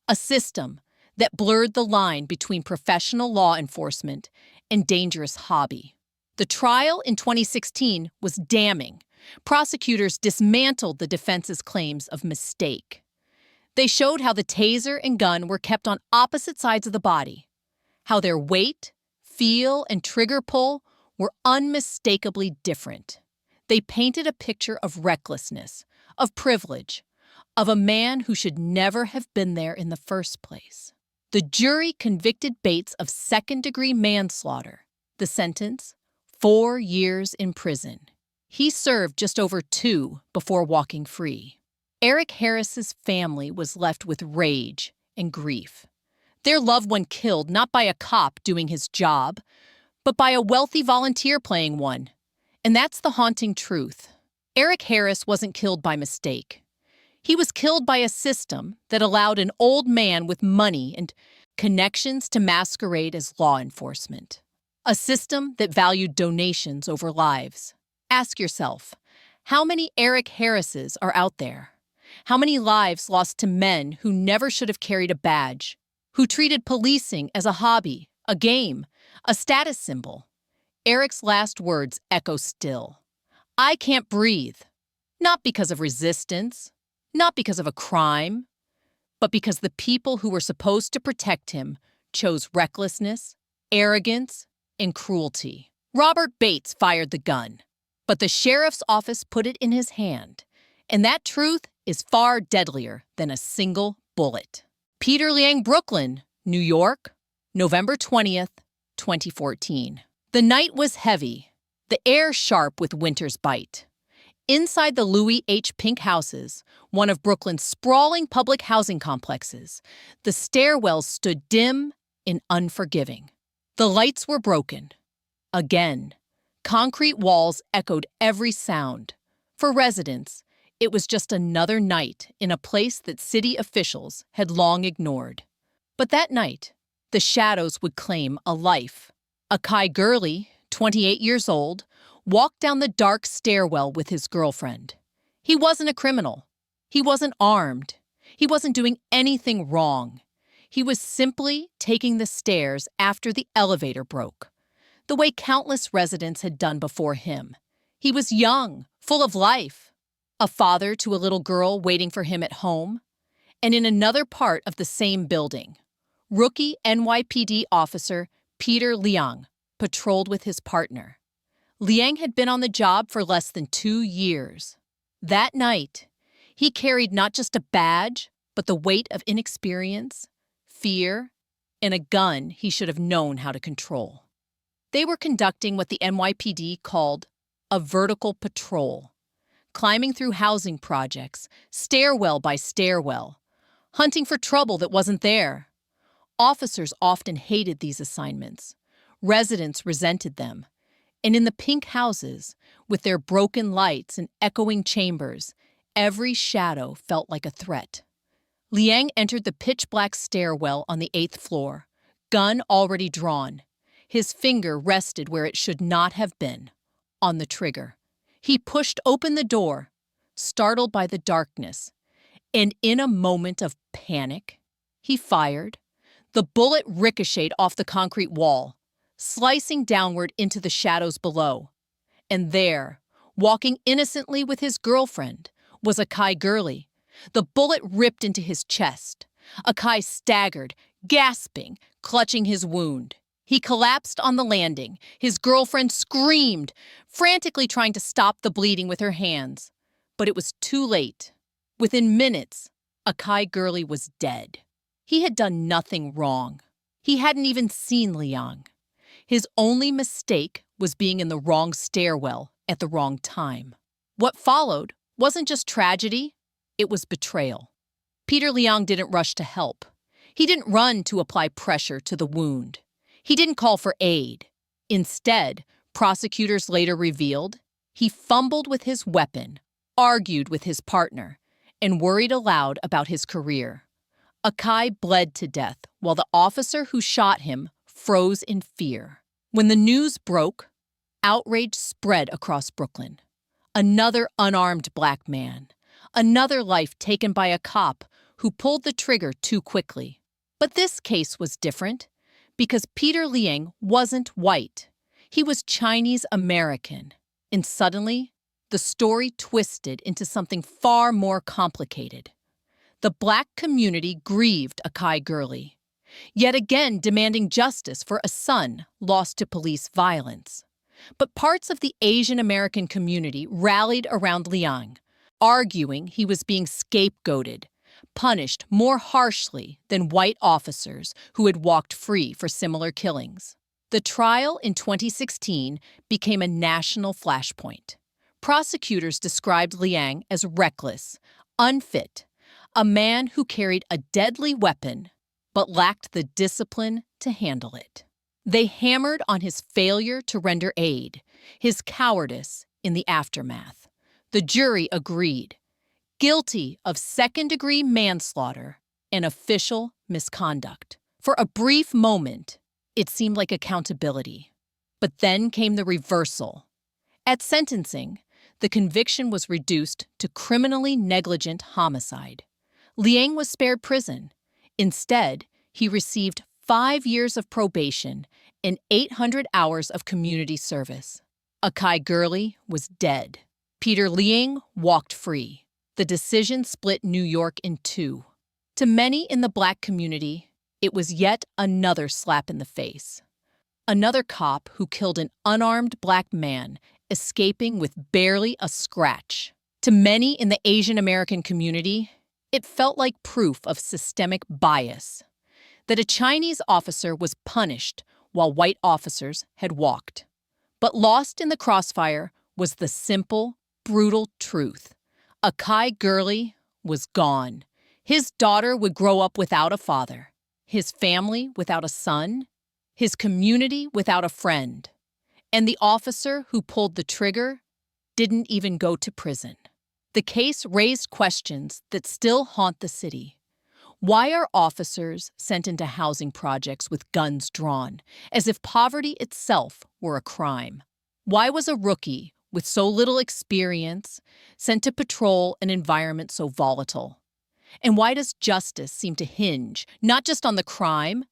Speaker 1: A system that blurred the line between professional law enforcement and dangerous hobby. The trial in 2016 was damning. Prosecutors dismantled the defense's claims of mistake. They showed how the taser and gun were kept on opposite sides of the body, how their weight, feel, and trigger pull were unmistakably different. They painted a picture of recklessness, of privilege, of a man who should never have been there in the first place. The jury convicted Bates of second-degree manslaughter. The sentence? 4 years in prison. He served just over 2 before walking free. Eric Harris's family was left with rage and grief. Their loved one killed not by a cop doing his job, but by a wealthy volunteer playing one. And that's the haunting truth. Eric Harris wasn't killed by mistake. He was killed by a system that allowed an old man with money and connections to masquerade as law enforcement. A system that valued donations over lives. Ask yourself, how many Eric Harrises are out there? How many lives lost to men who never should have carried a badge, who treated policing as a hobby, a game, a status symbol? Eric's last words echo still. I can't breathe. Not because of resistance, not because of a crime, but because the people who were supposed to protect him chose recklessness, arrogance, and cruelty. Robert Bates fired the gun, but the sheriff's office put it in his hand, and that truth is far deadlier than a single bullet. Peter Liang, Brooklyn, New York, November 20th, 2014. The night was heavy, the air sharp with winter's bite. Inside the Louis H. Pink houses, one of Brooklyn's sprawling public housing complexes, the stairwells stood dim and unforgiving. The lights were broken. Again, concrete walls echoed every sound. For residents, it was just another night in a place that city officials had long ignored. But that night, the shadows would claim a life. Akai Gurley, 28 years old, walked down the dark stairwell with his girlfriend. He wasn't a criminal. He wasn't armed. He wasn't doing anything wrong. He was simply taking the stairs after the elevator broke, the way countless residents had done before him. He was young, full of life, a father to a little girl waiting for him at home. And in another part of the same building, rookie NYPD officer Peter Liang patrolled with his partner. Liang had been on the job for less than 2 years. That night, he carried not just a badge, but the weight of inexperience, fear, and a gun he should have known how to control. They were conducting what the NYPD called a vertical patrol, climbing through housing projects, stairwell by stairwell, hunting for trouble that wasn't there. Officers often hated these assignments. Residents resented them. And in the pink houses, with their broken lights and echoing chambers, every shadow felt like a threat. Liang entered the pitch-black stairwell on the 8th floor, gun already drawn. His finger rested where it should not have been, on the trigger. He pushed open the door, startled by the darkness, and in a moment of panic, he fired. The bullet ricocheted off the concrete wall, slicing downward into the shadows below. And there, walking innocently with his girlfriend, was Akai Gurley. The bullet ripped into his chest. Akai staggered, gasping, clutching his wound. He collapsed on the landing. His girlfriend screamed, frantically trying to stop the bleeding with her hands. But it was too late. Within minutes, Akai Gurley was dead. He had done nothing wrong. He hadn't even seen Liang. His only mistake was being in the wrong stairwell at the wrong time. What followed wasn't just tragedy, it was betrayal. Peter Liang didn't rush to help. He didn't run to apply pressure to the wound. He didn't call for aid. Instead, prosecutors later revealed, he fumbled with his weapon, argued with his partner, and worried aloud about his career. Akai bled to death while the officer who shot him froze in fear. When the news broke, outrage spread across Brooklyn. Another unarmed black man. Another life taken by a cop who pulled the trigger too quickly. But this case was different because Peter Liang wasn't white. He was Chinese American. And suddenly, the story twisted into something far more complicated. The black community grieved Akai Gurley, yet again demanding justice for a son lost to police violence. But parts of the Asian American community rallied around Liang, arguing he was being scapegoated, punished more harshly than white officers who had walked free for similar killings. The trial in 2016 became a national flashpoint. Prosecutors described Liang as reckless, unfit, a man who carried a deadly weapon but lacked the discipline to handle it. They hammered on his failure to render aid, his cowardice in the aftermath. The jury agreed, guilty of second-degree manslaughter and official misconduct. For a brief moment, it seemed like accountability. But then came the reversal. At sentencing, the conviction was reduced to criminally negligent homicide. Liang was spared prison. Instead, he received 5 years of probation and 800 hours of community service. Akai Gurley was dead. Peter Liang walked free. The decision split New York in two. To many in the Black community, it was yet another slap in the face. Another cop who killed an unarmed Black man, escaping with barely a scratch. To many in the Asian American community, it felt like proof of systemic bias, that a Chinese officer was punished while white officers had walked. But lost in the crossfire was the simple, brutal truth. Akai Gurley was gone. His daughter would grow up without a father, his family without a son, his community without a friend. And the officer who pulled the trigger didn't even go to prison. The case raised questions that still haunt the city. Why are officers sent into housing projects with guns drawn, as if poverty itself were a crime? Why was a rookie with so little experience sent to patrol an environment so volatile? And why does justice seem to hinge not just on the crime,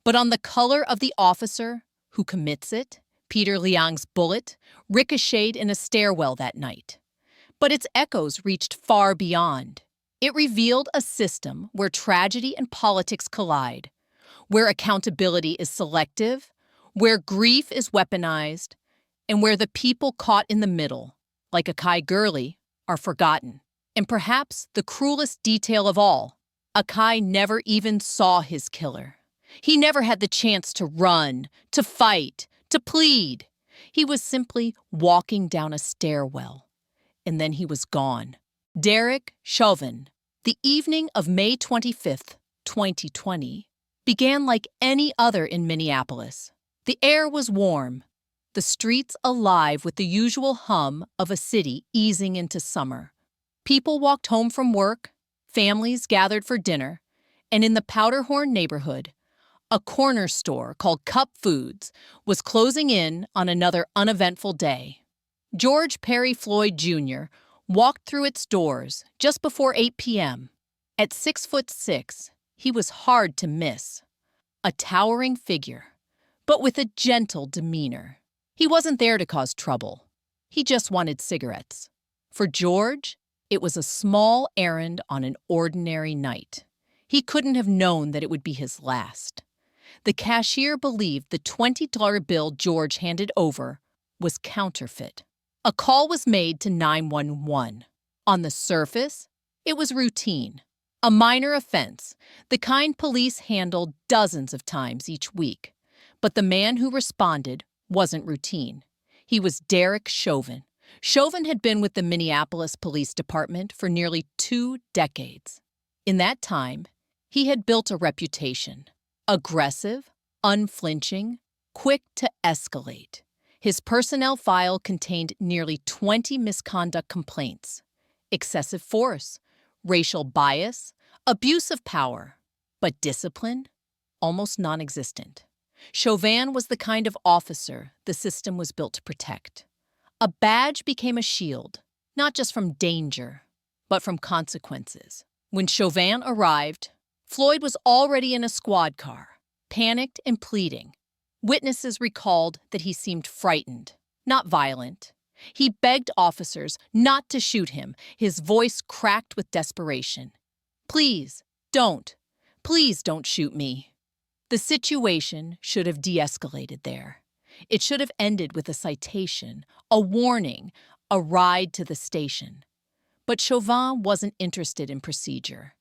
Speaker 1: but on the color of the officer who commits it? Peter Liang's bullet ricocheted in a stairwell that night. But its echoes reached far beyond. It revealed a system where tragedy and politics collide, where accountability is selective, where grief is weaponized, and where the people caught in the middle, like Akai Gurley, are forgotten. And perhaps the cruelest detail of all, Akai never even saw his killer. He never had the chance to run, to fight, to plead. He was simply walking down a stairwell, and then he was gone. Derek Chauvin. The evening of May 25th, 2020, began like any other in Minneapolis. The air was warm, the streets alive with the usual hum of a city easing into summer. People walked home from work, families gathered for dinner, and in the Powderhorn neighborhood, a corner store called Cup Foods was closing in on another uneventful day. George Perry Floyd Jr. walked through its doors just before 8 p.m. At 6'6", he was hard to miss. A towering figure, but with a gentle demeanor. He wasn't there to cause trouble. He just wanted cigarettes. For George, it was a small errand on an ordinary night. He couldn't have known that it would be his last. The cashier believed the $20 bill George handed over was counterfeit. A call was made to 911. On the surface, it was routine. A minor offense, the kind police handled dozens of times each week. But the man who responded wasn't routine. He was Derek Chauvin. Chauvin had been with the Minneapolis Police Department for nearly 2 decades. In that time, he had built a reputation. Aggressive, unflinching, quick to escalate. His personnel file contained nearly 20 misconduct complaints, excessive force, racial bias, abuse of power, but discipline, almost non-existent. Chauvin was the kind of officer the system was built to protect. A badge became a shield, not just from danger, but from consequences. When Chauvin arrived, Floyd was already in a squad car, panicked and pleading. Witnesses recalled that he seemed frightened, not violent. He begged officers not to shoot him, his voice cracked with desperation. Please don't shoot me." The situation should have de-escalated there. It should have ended with a citation, a warning, a ride to the station. But Chauvin wasn't interested in procedure.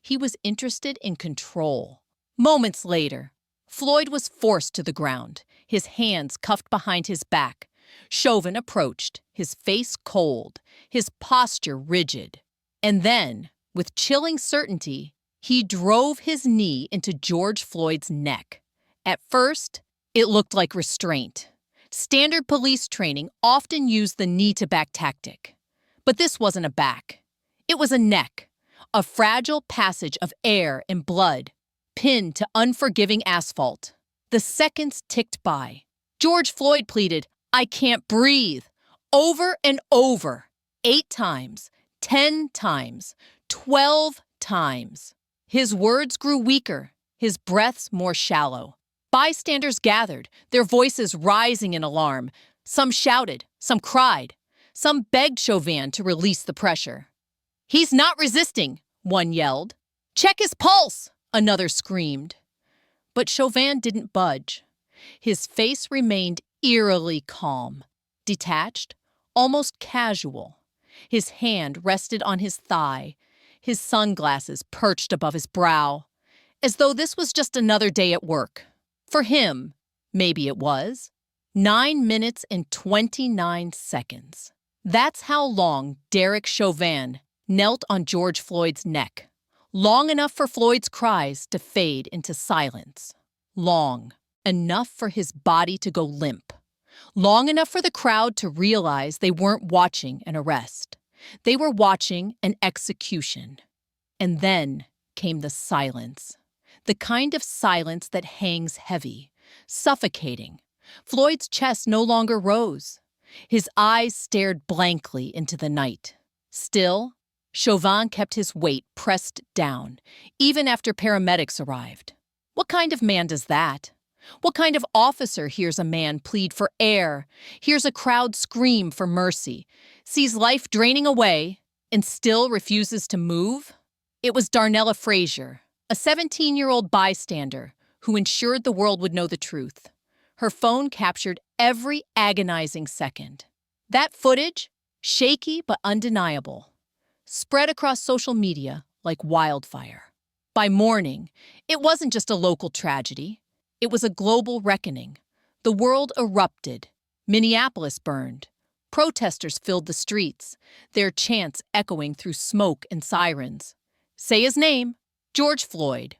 Speaker 1: He was interested in control. Moments later, Floyd was forced to the ground, his hands cuffed behind his back. Chauvin approached, his face cold, his posture rigid. And then, with chilling certainty, he drove his knee into George Floyd's neck. At first, it looked like restraint. Standard police training often used the knee-to-back tactic. But this wasn't a back. It was a neck, a fragile passage of air and blood, pinned to unforgiving asphalt. The seconds ticked by. George Floyd pleaded, "I can't breathe," over and over, 8 times, 10 times, 12 times. His words grew weaker, his breaths more shallow. Bystanders gathered, their voices rising in alarm. Some shouted, some cried, some begged Chauvin to release the pressure. "He's not resisting," one yelled. "Check his pulse," another screamed. But Chauvin didn't budge. His face remained eerily calm, detached, almost casual. His hand rested on his thigh, his sunglasses perched above his brow, as though this was just another day at work. For him, maybe it was. 9 minutes and 29 seconds. That's how long Derek Chauvin knelt on George Floyd's neck. Long enough for Floyd's cries to fade into silence. Long enough for his body to go limp. Long enough for the crowd to realize they weren't watching an arrest. They were watching an execution. And then came the silence. The kind of silence that hangs heavy, suffocating. Floyd's chest no longer rose. His eyes stared blankly into the night. Still, Chauvin kept his weight pressed down, even after paramedics arrived. What kind of man does that? What kind of officer hears a man plead for air, hears a crowd scream for mercy, sees life draining away, and still refuses to move? It was Darnella Frazier, a 17-year-old bystander who ensured the world would know the truth. Her phone captured every agonizing second. That footage, shaky but undeniable, spread across social media like wildfire. By morning, it wasn't just a local tragedy. It was a global reckoning. The world erupted. Minneapolis burned. Protesters filled the streets, their chants echoing through smoke and sirens. Say his name, George Floyd.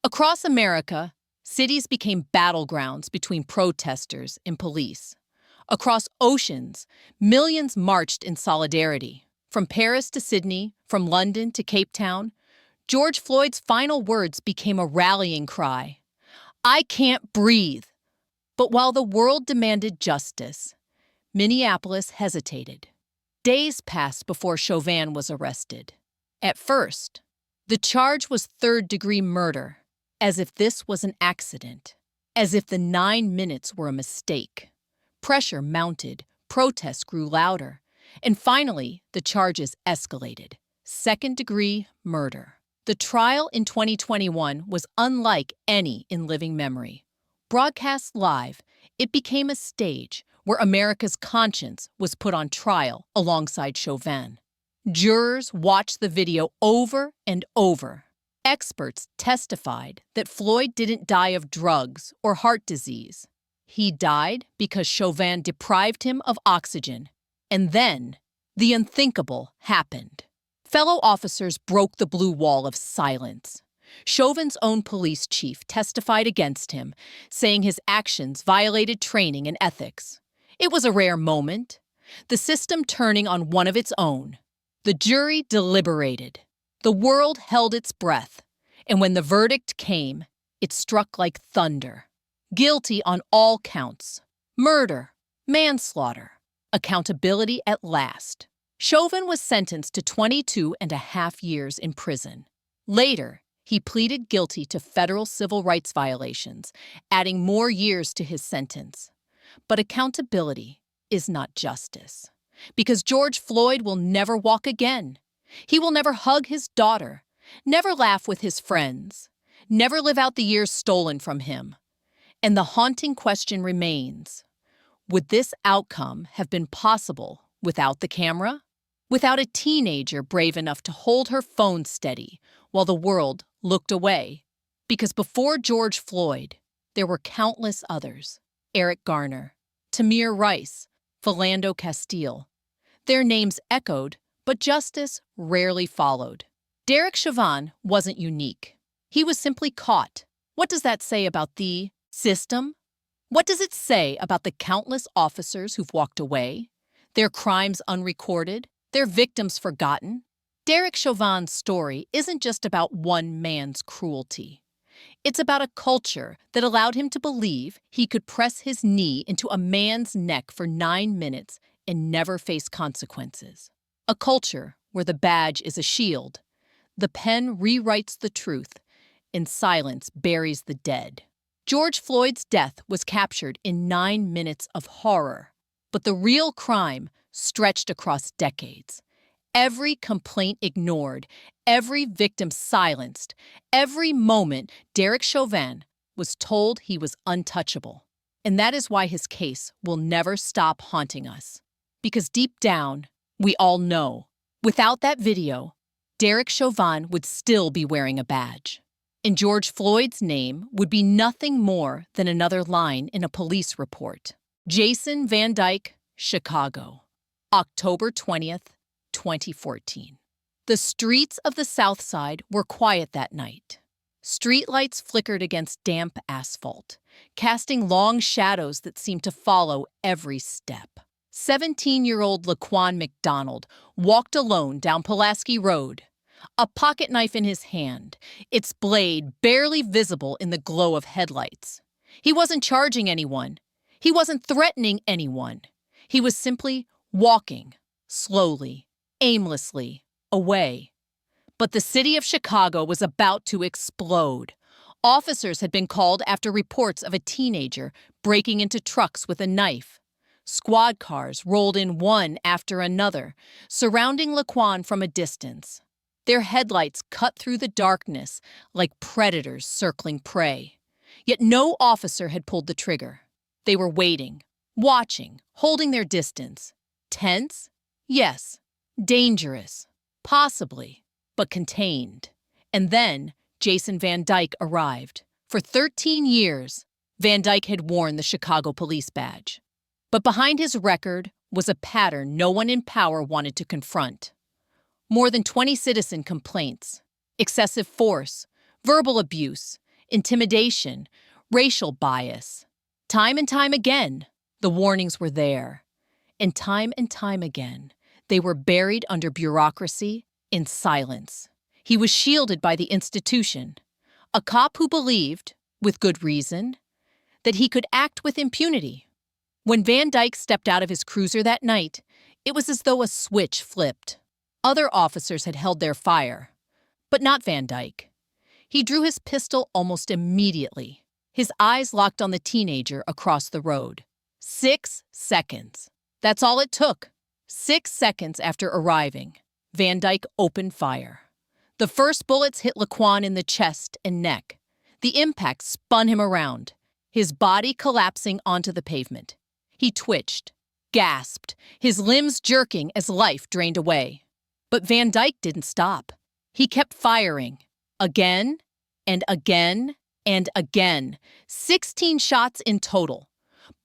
Speaker 1: Across America, cities became battlegrounds between protesters and police. Across oceans, millions marched in solidarity. From Paris to Sydney, from London to Cape Town, George Floyd's final words became a rallying cry. "I can't breathe." But while the world demanded justice, Minneapolis hesitated. Days passed before Chauvin was arrested. At first, the charge was third-degree murder, as if this was an accident, as if the 9 minutes were a mistake. Pressure mounted, protests grew louder, and finally, the charges escalated. Second-degree murder. The trial in 2021 was unlike any in living memory. Broadcast live, it became a stage where America's conscience was put on trial alongside Chauvin. Jurors watched the video over and over. Experts testified that Floyd didn't die of drugs or heart disease. He died because Chauvin deprived him of oxygen. And then, the unthinkable happened. Fellow officers broke the blue wall of silence. Chauvin's own police chief testified against him, saying his actions violated training and ethics. It was a rare moment, the system turning on one of its own. The jury deliberated. The world held its breath, and when the verdict came, it struck like thunder. Guilty on all counts. Murder, manslaughter, accountability at last. Chauvin was sentenced to 22.5 years in prison. Later, he pleaded guilty to federal civil rights violations, adding more years to his sentence. But accountability is not justice, because George Floyd will never walk again. He will never hug his daughter, never laugh with his friends, never live out the years stolen from him. And the haunting question remains, would this outcome have been possible without the camera? Without a teenager brave enough to hold her phone steady while the world looked away? Because before George Floyd, there were countless others. Eric Garner, Tamir Rice, Philando Castile. Their names echoed, but justice rarely followed. Derek Chauvin wasn't unique. He was simply caught. What does that say about the system? What does it say about the countless officers who've walked away, their crimes unrecorded, their victims forgotten? Derek Chauvin's story isn't just about one man's cruelty. It's about a culture that allowed him to believe he could press his knee into a man's neck for 9 minutes and never face consequences. A culture where the badge is a shield, the pen rewrites the truth, and silence buries the dead. George Floyd's death was captured in 9 minutes of horror, but the real crime stretched across decades. Every complaint ignored, every victim silenced, every moment Derek Chauvin was told he was untouchable. And that is why his case will never stop haunting us. Because deep down, we all know, without that video, Derek Chauvin would still be wearing a badge. And George Floyd's name would be nothing more than another line in a police report. Jason Van Dyke, Chicago, October 20th, 2014. The streets of the South Side were quiet that night. Streetlights flickered against damp asphalt, casting long shadows that seemed to follow every step. 17-year-old Laquan McDonald walked alone down Pulaski Road, a pocket knife in his hand, its blade barely visible in the glow of headlights. He wasn't charging anyone. He wasn't threatening anyone. He was simply walking, slowly, aimlessly, away. But the city of Chicago was about to explode. Officers had been called after reports of a teenager breaking into trucks with a knife. Squad cars rolled in one after another, surrounding Laquan from a distance. Their headlights cut through the darkness like predators circling prey. Yet no officer had pulled the trigger. They were waiting, watching, holding their distance. Tense? Yes. Dangerous? Possibly, but contained. And then Jason Van Dyke arrived. For 13 years, Van Dyke had worn the Chicago police badge. But behind his record was a pattern no one in power wanted to confront. More than 20 citizen complaints, excessive force, verbal abuse, intimidation, racial bias. Time and time again, the warnings were there. And time again, they were buried under bureaucracy in silence. He was shielded by the institution, a cop who believed, with good reason, that he could act with impunity. When Van Dyke stepped out of his cruiser that night, it was as though a switch flipped. Other officers had held their fire, but not Van Dyke. He drew his pistol almost immediately. His eyes locked on the teenager across the road. 6 seconds. That's all it took. 6 seconds after arriving, Van Dyke opened fire. The first bullets hit Laquan in the chest and neck. The impact spun him around, his body collapsing onto the pavement. He twitched, gasped, his limbs jerking as life drained away. But Van Dyke didn't stop. He kept firing, again and again and again. 16 shots in total.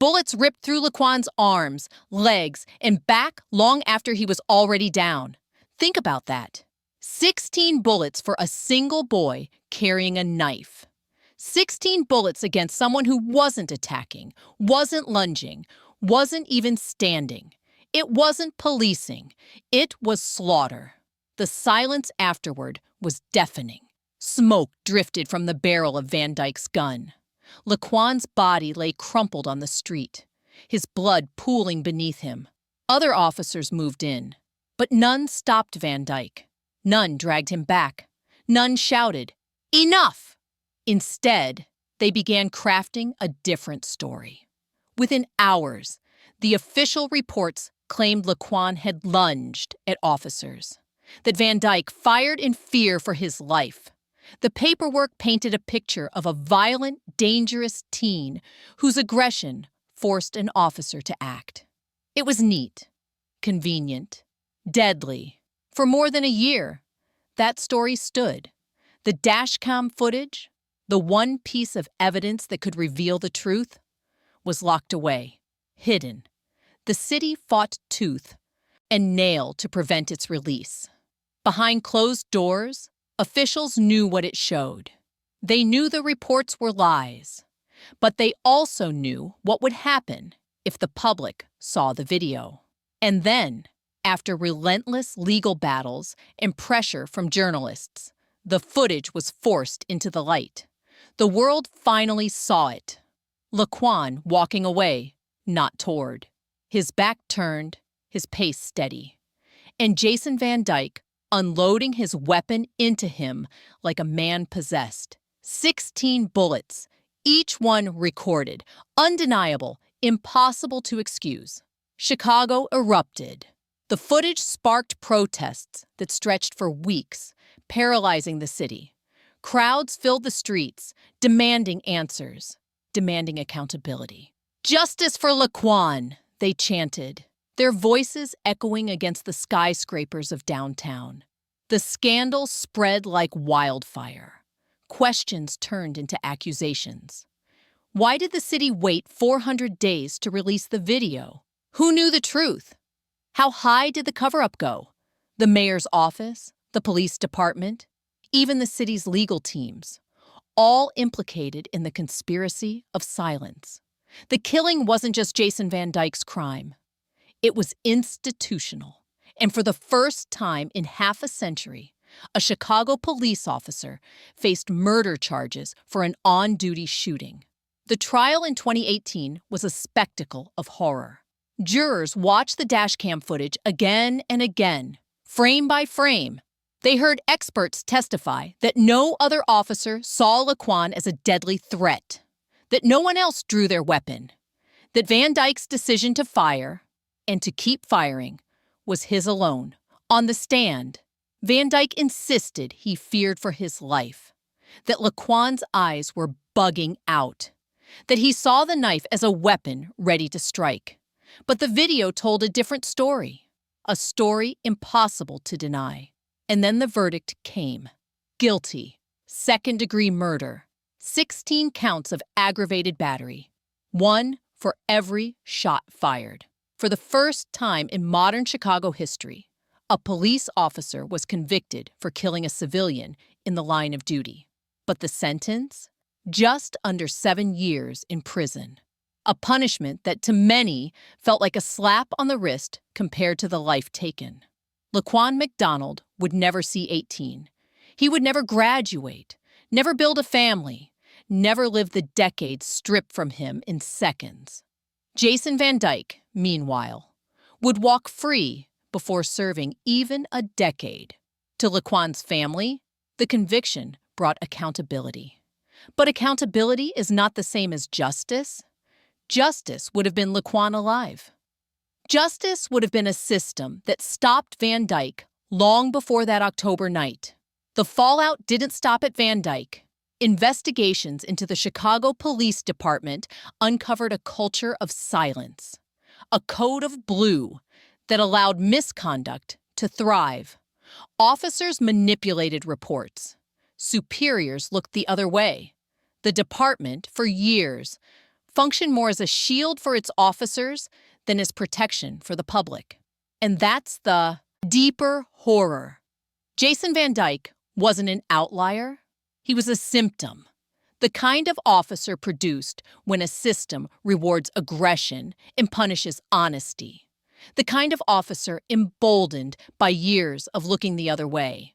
Speaker 1: Bullets ripped through Laquan's arms, legs, and back long after he was already down. Think about that. 16 bullets for a single boy carrying a knife. 16 bullets against someone who wasn't attacking, wasn't lunging, wasn't even standing. It wasn't policing. It was slaughter. The silence afterward was deafening. Smoke drifted from the barrel of Van Dyke's gun. Laquan's body lay crumpled on the street, his blood pooling beneath him. Other officers moved in, but none stopped Van Dyke. None dragged him back. None shouted, "Enough!" Instead, they began crafting a different story. Within hours, the official reports claimed Laquan had lunged at officers, that Van Dyke fired in fear for his life. The paperwork painted a picture of a violent, dangerous teen whose aggression forced an officer to act. It was neat, convenient, deadly. For more than a year, that story stood. The dashcam footage, the one piece of evidence that could reveal the truth, was locked away, hidden. The city fought tooth and nail to prevent its release. Behind closed doors, officials knew what it showed. They knew the reports were lies, but they also knew what would happen if the public saw the video. And then, after relentless legal battles and pressure from journalists, the footage was forced into the light. The world finally saw it. Laquan walking away, not toward. His back turned, his pace steady. And Jason Van Dyke unloading his weapon into him like a man possessed. 16 bullets, each one recorded, undeniable, impossible to excuse. Chicago erupted. The footage sparked protests that stretched for weeks, paralyzing the city. Crowds filled the streets, demanding answers, demanding accountability. "Justice for Laquan," they chanted, their voices echoing against the skyscrapers of downtown. The scandal spread like wildfire. Questions turned into accusations. Why did the city wait 400 days to release the video? Who knew the truth? How high did the cover-up go? The mayor's office, the police department, even the city's legal teams, all implicated in the conspiracy of silence. The killing wasn't just Jason Van Dyke's crime. It was institutional. And for the first time in half a century, a Chicago police officer faced murder charges for an on-duty shooting. The trial in 2018 was a spectacle of horror. Jurors watched the dashcam footage again and again, frame by frame. They heard experts testify that no other officer saw Laquan as a deadly threat, that no one else drew their weapon, that Van Dyke's decision to fire, and to keep firing, was his alone. On the stand, Van Dyke insisted he feared for his life, that Laquan's eyes were bugging out, that he saw the knife as a weapon ready to strike. But the video told a different story, a story impossible to deny. And then the verdict came. Guilty, second-degree murder, 16 counts of aggravated battery, 1 for every shot fired. For the first time in modern Chicago history, a police officer was convicted for killing a civilian in the line of duty. But the sentence? Just under 7 years in prison. A punishment that to many felt like a slap on the wrist compared to the life taken. Laquan McDonald would never see 18. He would never graduate, never build a family, never live the decades stripped from him in seconds. Jason Van Dyke, meanwhile, would walk free before serving even a decade. To Laquan's family, the conviction brought accountability. But accountability is not the same as justice. Justice would have been Laquan alive. Justice would have been a system that stopped Van Dyke long before that October night. The fallout didn't stop at Van Dyke. Investigations into the Chicago Police Department uncovered a culture of silence, a code of blue that allowed misconduct to thrive. Officers manipulated reports. Superiors looked the other way. The department, for years, functioned more as a shield for its officers than as protection for the public. And that's the deeper horror. Jason Van Dyke wasn't an outlier. He was a symptom. The kind of officer produced when a system rewards aggression and punishes honesty. The kind of officer emboldened by years of looking the other way.